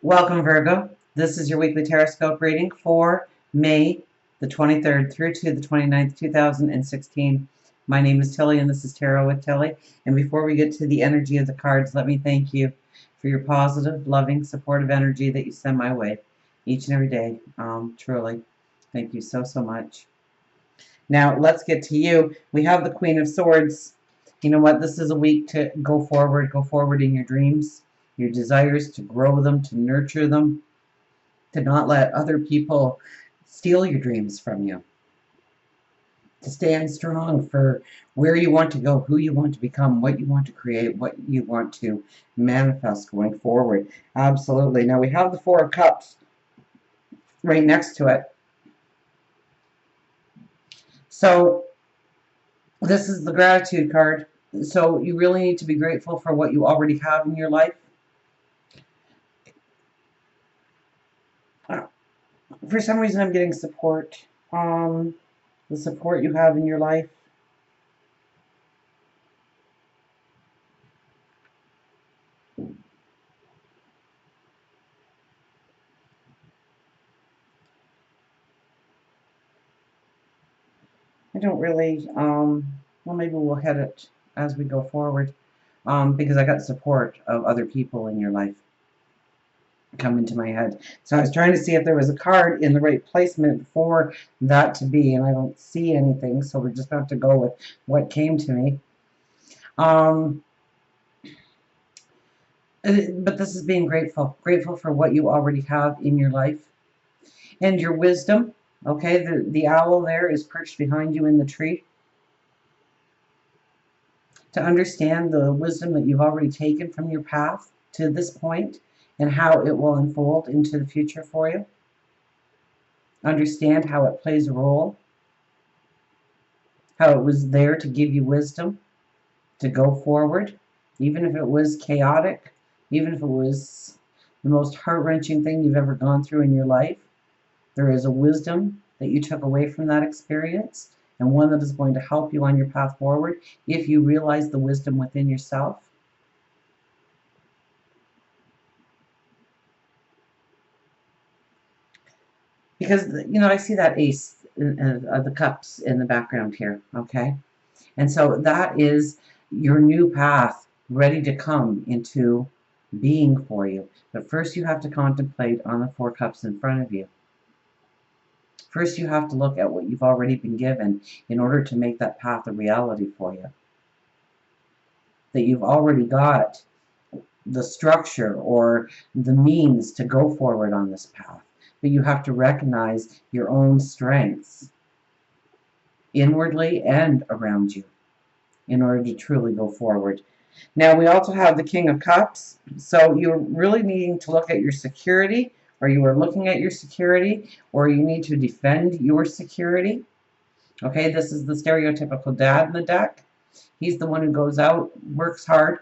Welcome, Virgo. This is your weekly Taroscope reading for May the 23rd through to the 29th, 2016. My name is Tilly, and this is Tarot with Tilly. And before we get to the energy of the cards, let me thank you for your positive, loving, supportive energy that you send my way each and every day. Truly, thank you so, so much. Now, let's get to you. We have the Queen of Swords. You know what? This is a week to go forward in your dreams, your desires, to grow them, to nurture them, to not let other people steal your dreams from you, to stand strong for where you want to go, who you want to become, what you want to create, what you want to manifest going forward. Absolutely. Now we have the Four of Cups right next to it. So this is the gratitude card. So you really need to be grateful for what you already have in your life. For some reason, I'm getting support. The support you have in your life. I don't really, well, maybe we'll head it as we go forward, because I got support of other people in your life come into my head. So I was trying to see if there was a card in the right placement for that to be, and I don't see anything, so we're just going to have to go with what came to me. But this is being grateful for what you already have in your life and your wisdom. Okay, the owl there is perched behind you in the tree. To understand the wisdom that you've already taken from your path to this point and how it will unfold into the future for you. Understand how it plays a role, how it was there to give you wisdom to go forward, even if it was chaotic, even if it was the most heart-wrenching thing you've ever gone through in your life. There is a wisdom that you took away from that experience, and one that is going to help you on your path forward if you realize the wisdom within yourself. Because, you know, I see that ace of the cups in the background here, okay? And so that is your new path ready to come into being for you. But first you have to contemplate on the Four Cups in front of you. First you have to look at what you've already been given in order to make that path a reality for you. That you've already got the structure or the means to go forward on this path. But you have to recognize your own strengths inwardly and around you in order to truly go forward. Now we also have the King of Cups. So you're really needing to look at your security, or you are looking at your security, or you need to defend your security. Okay, this is the stereotypical dad in the deck. He's the one who goes out, works hard,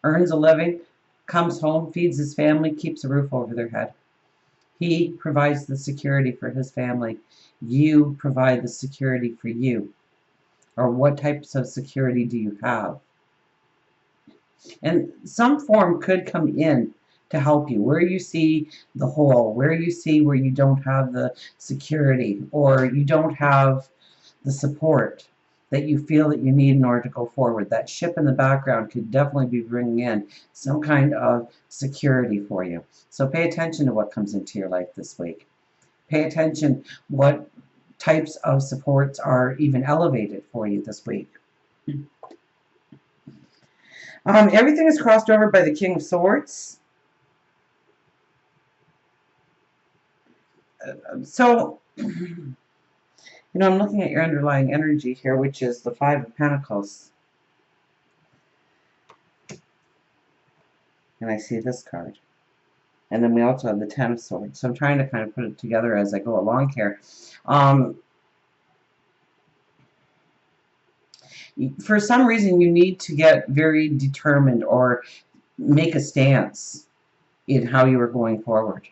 earns a living, comes home, feeds his family, keeps a roof over their head. He provides the security for his family. You provide the security for you. Or what types of security do you have? And some form could come in to help you. Where you see the hole, where you see where you don't have the security or you don't have the support that you feel that you need in order to go forward. That ship in the background could definitely be bringing in some kind of security for you. So pay attention to what comes into your life this week. Pay attention what types of supports are even elevated for you this week. Everything is crossed over by the King of Swords. So, you know, I'm looking at your underlying energy here, which is the Five of Pentacles. And I see this card. And then we also have the Ten of Swords. So I'm trying to kind of put it together as I go along here. For some reason, you need to get very determined or make a stance in how you are going forward.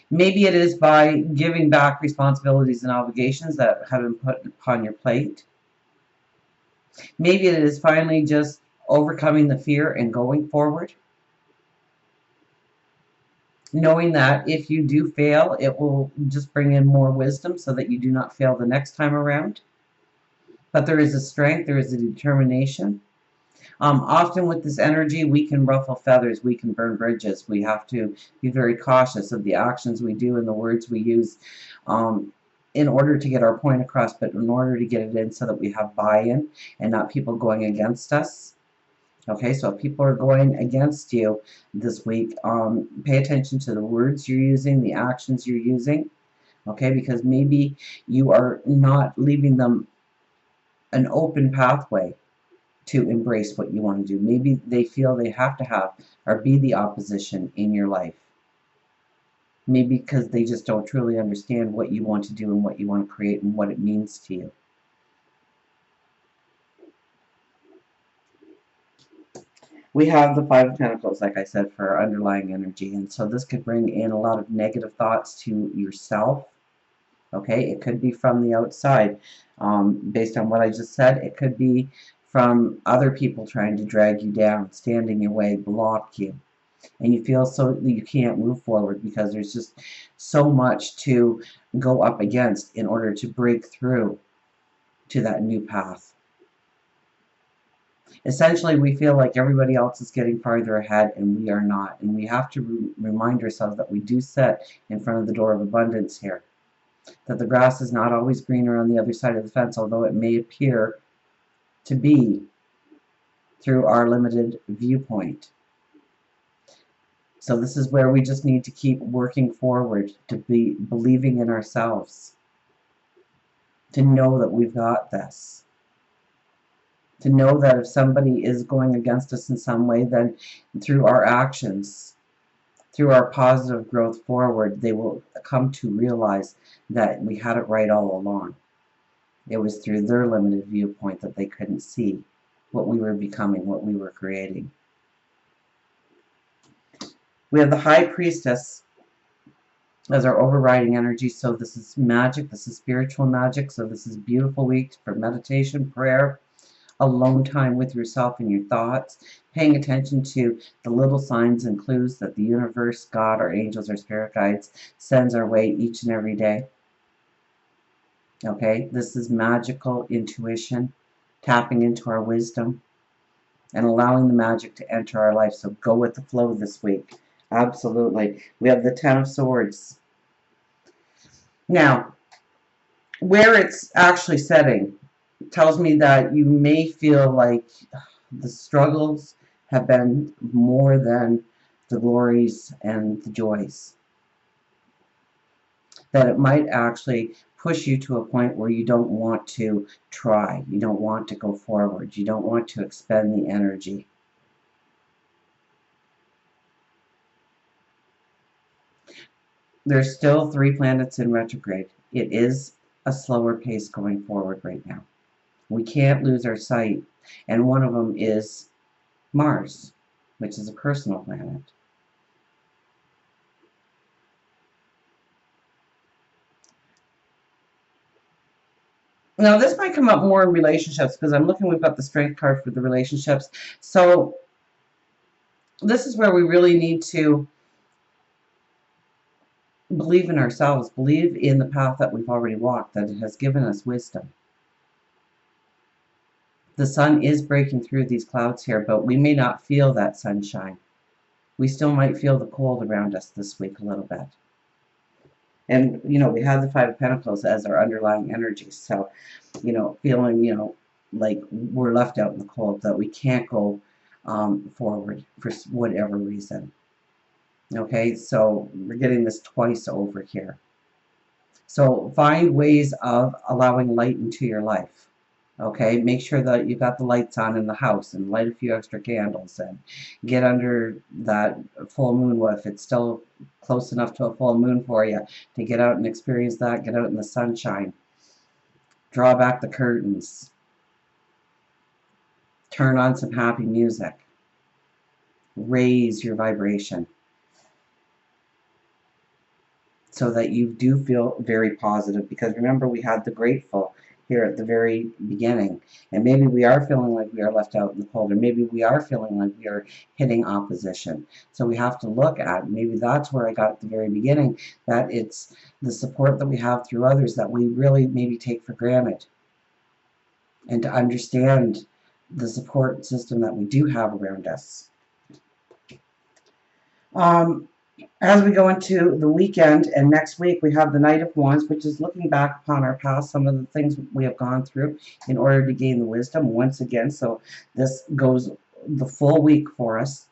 Maybe it is by giving back responsibilities and obligations that have been put upon your plate. Maybe it is finally just overcoming the fear and going forward. knowing that if you do fail, it will just bring in more wisdom so that you do not fail the next time around. But there is a strength, there is a determination. Often with this energy, we can ruffle feathers, we can burn bridges. We have to be very cautious of the actions we do and the words we use in order to get our point across, but in order to get it in so that we have buy-in and not people going against us. Okay, so if people are going against you this week, pay attention to the words you're using, the actions you're using, okay, because maybe you are not leaving them an open pathway to embrace what you want to do. Maybe they feel they have to have or be the opposition in your life. Maybe because they just don't truly understand what you want to do and what you want to create and what it means to you. We have the Five of Pentacles, like I said, for our underlying energy. And so this could bring in a lot of negative thoughts to yourself. Okay, it could be from the outside. Based on what I just said, it could be from other people trying to drag you down, stand in your way, block you. And you feel so that you can't move forward because there's just so much to go up against in order to break through to that new path. Essentially, we feel like everybody else is getting farther ahead and we are not. And we have to remind ourselves that we do sit in front of the door of abundance here. That the grass is not always greener on the other side of the fence, although it may appear to be through our limited viewpoint. So this is where we just need to keep working forward, to be believing in ourselves, to know that we've got this, to know that if somebody is going against us in some way, then through our actions, through our positive growth forward, they will come to realize that we had it right all along. It was through their limited viewpoint that they couldn't see what we were becoming, what we were creating. We have the High Priestess as our overriding energy. So this is magic. This is spiritual magic. So this is a beautiful week for meditation, prayer, alone time with yourself and your thoughts, paying attention to the little signs and clues that the universe, God, our angels, our spirit guides sends our way each and every day. Okay, this is magical intuition, tapping into our wisdom and allowing the magic to enter our life. So go with the flow this week. Absolutely. We have the Ten of Swords. Now, where it's actually setting tells me that you may feel like the struggles have been more than the glories and the joys. That it might actually push you to a point where you don't want to try. You don't want to go forward. You don't want to expend the energy. There's still 3 planets in retrograde. It is a slower pace going forward right now. We can't lose our sight. And one of them is Mars, which is a personal planet. Now, this might come up more in relationships because I'm looking, we've got the Strength card for the relationships. So this is where we really need to believe in ourselves, believe in the path that we've already walked, that it has given us wisdom. The sun is breaking through these clouds here, but we may not feel that sunshine. We still might feel the cold around us this week a little bit. And, you know, we have the Five of Pentacles as our underlying energy. So, you know, feeling, you know, like we're left out in the cold, that we can't go forward for whatever reason. Okay, so we're getting this twice over here. So find ways of allowing light into your life. Okay, make sure that you got the lights on in the house and light a few extra candles and get under that full moon if it's still close enough to a full moon for you to get out and experience that. Get out in the sunshine. Draw back the curtains. Turn on some happy music. Raise your vibration so that you do feel very positive, because remember, we had the grateful here at the very beginning. And maybe we are feeling like we are left out in the cold, or maybe we are feeling like we are hitting opposition. So we have to look at, maybe that's where I got at the very beginning, that it's the support that we have through others that we really maybe take for granted. And to understand the support system that we do have around us. As we go into the weekend and next week, we have the Knight of Wands, which is looking back upon our past, some of the things we have gone through in order to gain the wisdom once again. So this goes the full week for us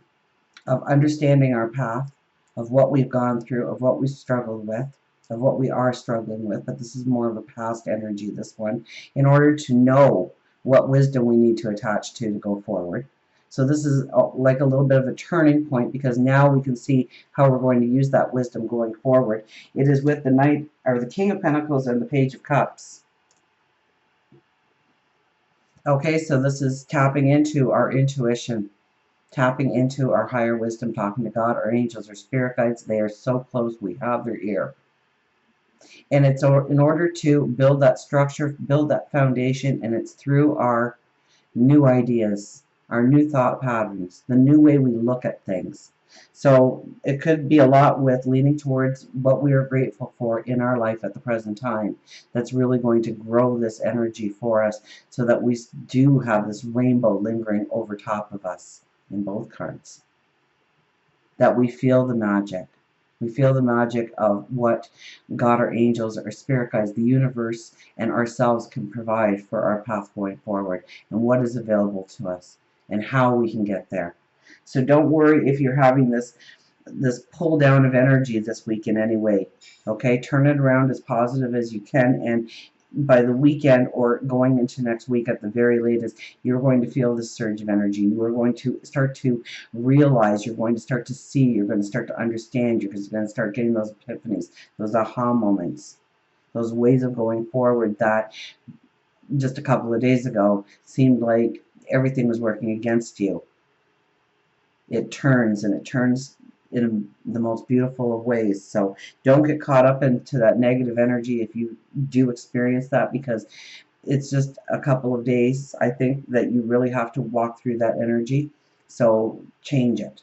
of understanding our path, of what we've gone through, of what we struggled with, of what we are struggling with. But this is more of a past energy, this one, in order to know what wisdom we need to attach to go forward. So this is like a little bit of a turning point, because now we can see how we're going to use that wisdom going forward. It is with the Knight, or the King of Pentacles, and the Page of Cups. Okay, so this is tapping into our intuition, tapping into our higher wisdom, talking to God, our angels, our spirit guides. They are so close, we have their ear. And it's in order to build that structure, build that foundation, and it's through our new ideas, our new thought patterns, the new way we look at things. So it could be a lot with leaning towards what we are grateful for in our life at the present time. That's really going to grow this energy for us, so that we do have this rainbow lingering over top of us in both cards. That we feel the magic. We feel the magic of what God, our angels, our spirit guides, the universe, and ourselves can provide for our path going forward, and what is available to us, and how we can get there. So don't worry if you're having this pull down of energy this week in any way. Okay, turn it around as positive as you can, and by the weekend or going into next week at the very latest, you're going to feel this surge of energy. You are going to start to realize, you're going to start to see, you're going to start to understand, you're going to start getting those epiphanies, those aha moments, those ways of going forward that just a couple of days ago seemed like everything was working against you. It turns, and it turns in the most beautiful of ways. So don't get caught up into that negative energy if you do experience that, because it's just a couple of days, I think, that you really have to walk through that energy. So change it.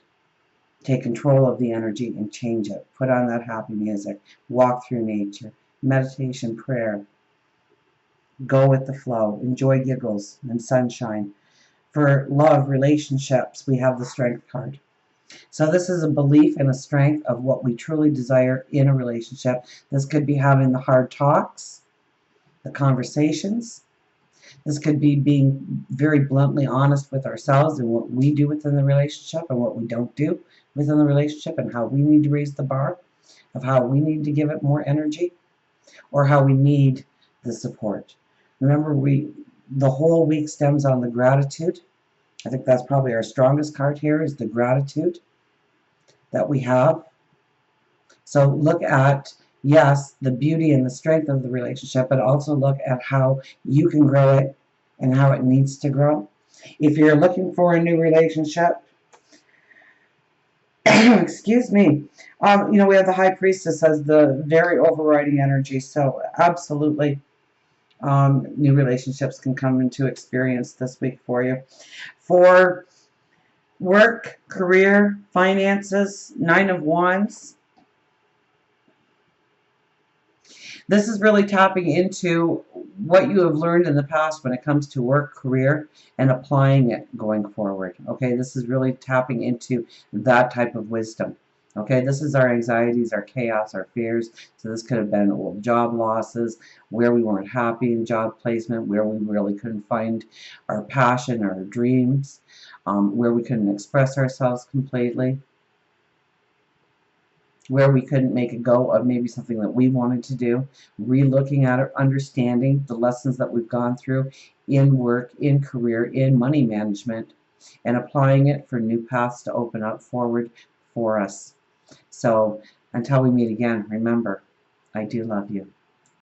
Take control of the energy and change it. Put on that happy music. Walk through nature. Meditation, prayer. Go with the flow. Enjoy giggles and sunshine. For love, relationships, we have the Strength card. So this is a belief and a strength of what we truly desire in a relationship. This could be having the hard talks, the conversations. This could be being very bluntly honest with ourselves and what we do within the relationship and what we don't do within the relationship, and how we need to raise the bar, of how we need to give it more energy, or how we need the support. Remember, the whole week stems on the gratitude. I think that's probably our strongest card here, is the gratitude that we have. So look at, yes, the beauty and the strength of the relationship, but also look at how you can grow it and how it needs to grow. If you're looking for a new relationship, excuse me, we have the High Priestess as the very overriding energy. So absolutely, new relationships can come into experience this week for you. For work, career, finances, Nine of Wands. This is really tapping into what you have learned in the past when it comes to work, career, and applying it going forward. Okay, this is really tapping into that type of wisdom. Okay, this is our anxieties, our chaos, our fears. So this could have been old job losses, where we weren't happy in job placement, where we really couldn't find our passion, our dreams, where we couldn't express ourselves completely, where we couldn't make a go of maybe something that we wanted to do, re-looking at it, understanding the lessons that we've gone through in work, in career, in money management, and applying it for new paths to open up forward for us. So until we meet again, remember, I do love you.